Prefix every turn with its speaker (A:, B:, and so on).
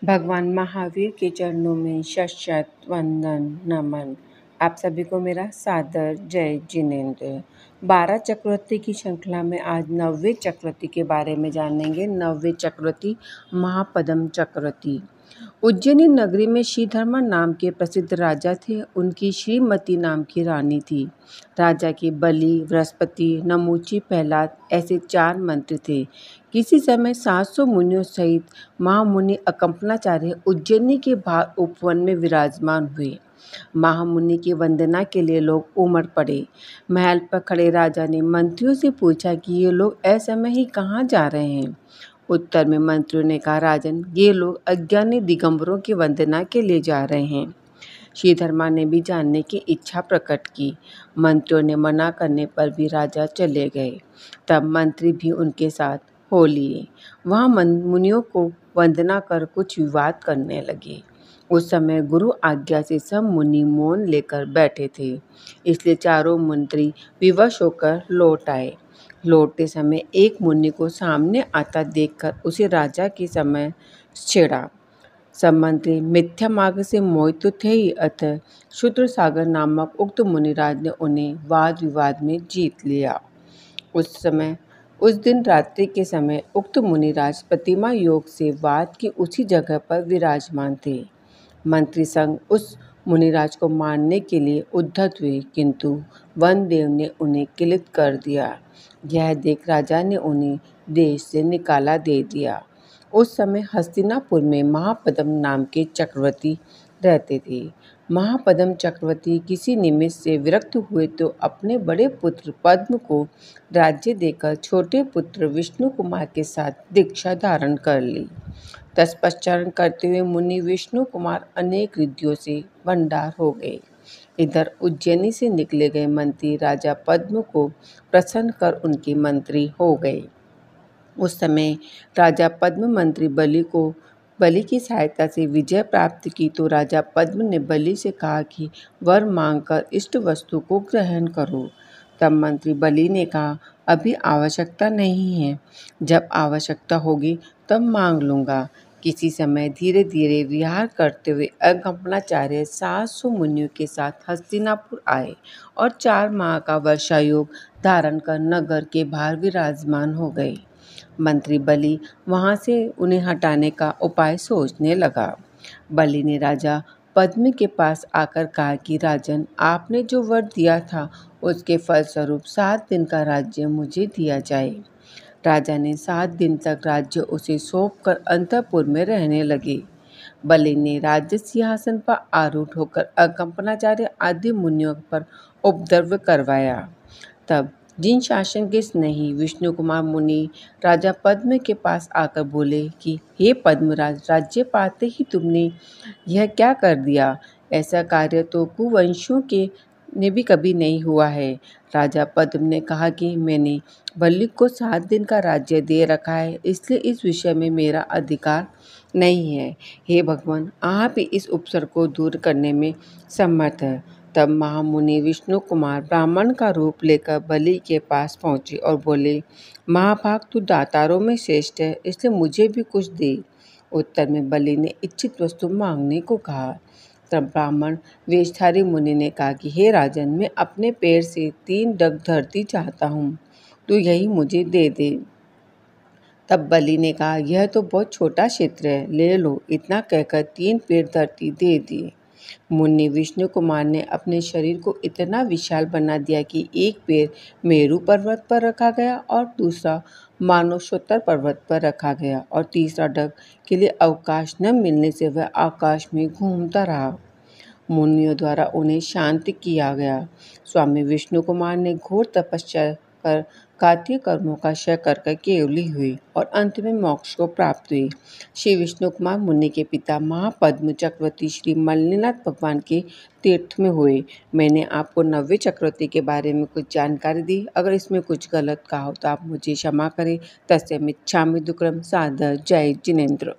A: भगवान महावीर के चरणों में शत वंदन नमन। आप सभी को मेरा सादर जय जिनेन्द्र। 12 चक्रवर्ती की श्रृंखला में आज 9वें चक्रवर्ती के बारे में जानेंगे। 9वें चक्रवर्ती महापद्म चक्रवर्ती उज्जैनी नगरी में श्रीधर्मा नाम के प्रसिद्ध राजा थे। उनकी श्रीमती नाम की रानी थी। राजा के बलि, बृहस्पति, नमूची, प्रहलाद ऐसे 4 मंत्री थे। किसी समय 700 मुनियों सहित महामुनि अकंपनाचार्य उज्जैनी के बाहर उपवन में विराजमान हुए। महामुनि की वंदना के लिए लोग उमड़ पड़े। महल पर खड़े राजा ने मंत्रियों से पूछा कि ये लोग असमय ही कहाँ जा रहे हैं। उत्तर में मंत्रियों ने कहा, राजन, ये लोग अज्ञानी दिगंबरों की वंदना के लिए जा रहे हैं। श्रीधर्मा ने भी जानने की इच्छा प्रकट की। मंत्रियों ने मना करने पर भी राजा चले गए। तब मंत्री भी उनके साथ हो लिए। वहाँ मुनियों को वंदना कर कुछ विवाद करने लगे। उस समय गुरु आज्ञा से सब मुनि मौन लेकर बैठे थे, इसलिए चारों मंत्री विवश होकर लौट आए। लौटते समय एक मुनि को सामने आता देखकर उसे राजा के समय छेड़ा। सब मंत्री मिथ्या मार्ग से मोहित तो थे ही, अतः शूद्र सागर नामक उक्त मुनिराज ने उन्हें वाद विवाद में जीत लिया। उस दिन रात्रि के समय उक्त मुनिराज प्रतिमा योग से वाद की उसी जगह पर विराजमान थे। मंत्री संग उस मुनिराज को मारने के लिए उद्धत हुए, किंतु वनदेव ने उन्हें किलित कर दिया। यह देख राजा ने उन्हें देश से निकाला दे दिया। उस समय हस्तिनापुर में महापद्म नाम के चक्रवर्ती रहते थे। महापद्म चक्रवर्ती किसी निमित्त से विरक्त हुए तो अपने बड़े पुत्र पद्म को राज्य देकर छोटे पुत्र विष्णु कुमार के साथ दीक्षा धारण कर ली। तपश्चरण करते हुए मुनि विष्णु कुमार अनेक रिद्धियों से भंडार हो गए। इधर उज्जैनी से निकले गए मंत्री राजा पद्म को प्रसन्न कर उनके मंत्री हो गए। उस समय राजा पद्म मंत्री बलि की सहायता से विजय प्राप्त की तो राजा पद्म ने बलि से कहा कि वर मांगकर इष्ट वस्तु को ग्रहण करो। तब मंत्री बलि ने कहा, अभी आवश्यकता नहीं है, जब आवश्यकता होगी तब मांग लूँगा। किसी समय धीरे धीरे विहार करते हुए अकंपनाचार्य 700 मुनियों के साथ हस्तिनापुर आए और 4 माह का वर्षायोग धारण कर नगर के बाहर विराजमान हो गए। मंत्री बलि वहां से उन्हें हटाने का उपाय सोचने लगा। बलि ने राजा पद्म के पास आकर कहा कि राजन, आपने जो वर दिया था उसके फलस्वरूप 7 दिन का राज्य मुझे दिया जाए। राजा ने 7 दिन तक राज्य उसे सौंपकर अंतःपुर में रहने लगे। बलि ने राज्य सिंहासन पर आरूढ़ होकर अकंपनाचार्य आदि मुनियों पर उपद्रव करवाया। तब जिन शासन के स्नेही विष्णु कुमार मुनि राजा पद्म के पास आकर बोले कि हे पद्मराज, राज्य पाते ही तुमने यह क्या कर दिया? ऐसा कार्य तो कुवंशियों के ने भी कभी नहीं हुआ है। राजा पद्म ने कहा कि मैंने बलि को 7 दिन का राज्य दे रखा है, इसलिए इस विषय में मेरा अधिकार नहीं है। हे भगवान, आप ही इस उपसर्ग को दूर करने में समर्थ है। तब महामुनि विष्णु कुमार ब्राह्मण का रूप लेकर बलि के पास पहुँचे और बोले, महाभाग, तू दातारों में श्रेष्ठ है, इसलिए मुझे भी कुछ दे। उत्तर में बलि ने इच्छित वस्तु मांगने को कहा। तब ब्राह्मण वेशधारी मुनि ने कहा कि हे राजन, मैं अपने पैर से 3 डग धरती चाहता हूँ, तू यही मुझे दे दे। तब बलि ने कहा, यह तो बहुत छोटा क्षेत्र है, ले लो। इतना कहकर 3 पैर धरती दे दिए। मुनि विष्णु कुमार ने अपने शरीर को इतना विशाल बना दिया कि एक पैर मेरू पर्वत पर रखा गया और दूसरा मानसोत्तर पर्वत पर रखा गया और तीसरा डग के लिए अवकाश न मिलने से वह आकाश में घूमता रहा। मुनियों द्वारा उन्हें शांत किया गया। स्वामी विष्णु कुमार ने घोर तपस्या कर कार्य कर्मों का क्षय कर केवली हुई और अंत में मोक्ष को प्राप्त हुई। श्री विष्णु कुमार मुनि के पिता महापद्म चक्रवर्ती श्री मल्लिनाथ भगवान के तीर्थ में हुए। मैंने आपको 9वें चक्रवर्ती के बारे में कुछ जानकारी दी। अगर इसमें कुछ गलत कहा हो तो आप मुझे क्षमा करें। तस्य मिच्छामि दुक्कडम। सादर जय जिनेन्द्र।